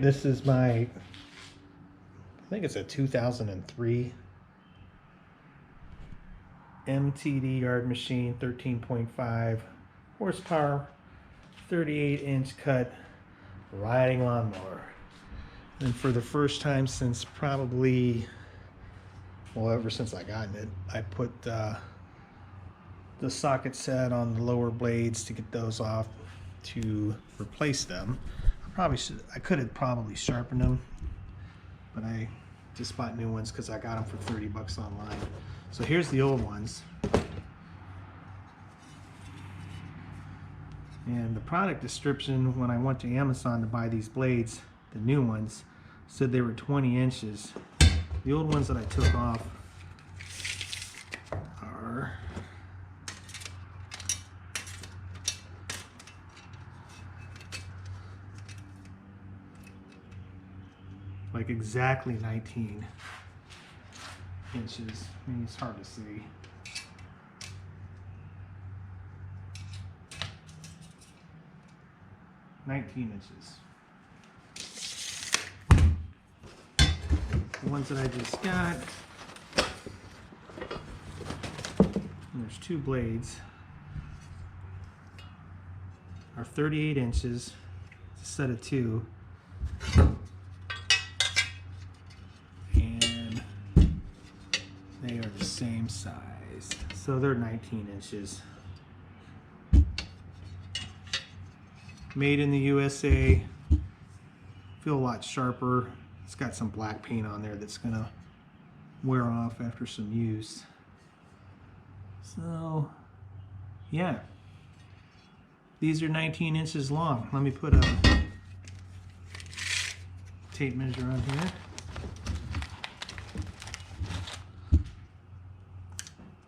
right, this is my, I think it's a 2003 MTD yard machine, 13.5 horsepower, 38-inch cut riding lawnmower. And for the first time since probably, well, ever since I gotten it, I put the socket set on the lower blades to get those off to replace them. I could have probably sharpened them, but I just bought new ones because I got them for 30 bucks online. So here's the old ones. And the product description when I went to Amazon to buy these blades, the new ones, said they were 20 inches. The old ones that I took off are like exactly 19 inches. I mean, it's hard to see. Inches. The ones that I just got, there's two blades, are 38 inches, it's a set of two, and they are the same size, so they're 19 inches. Made in the USA, feel a lot sharper. It's got some black paint on there that's gonna wear off after some use. So yeah, these are 19 inches long. Let me put a tape measure on here.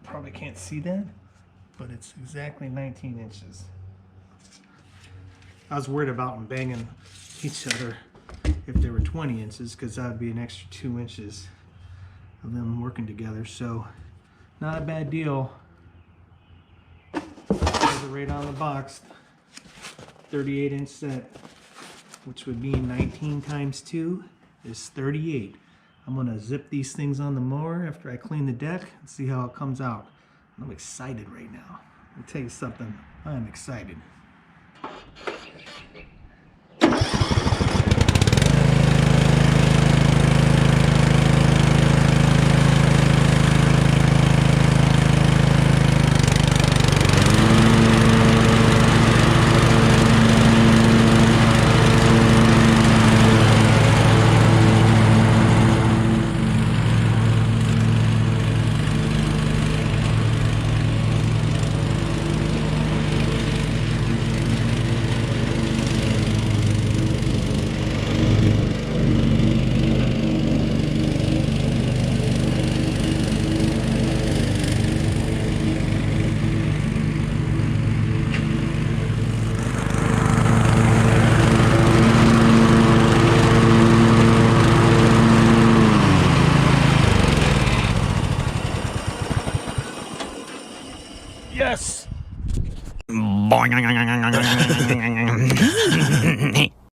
Probably can't see that, but it's exactly 19 inches. I was worried about them banging each other if they were 20 inches, because that would be an extra 2 inches of them working together. So not a bad deal. It says it right on the box, 38-inch set, which would mean 19 times 2 is 38. I'm gonna zip these things on the mower after I clean the deck and see how it comes out. I'm excited right now. I'll tell you something, I'm excited.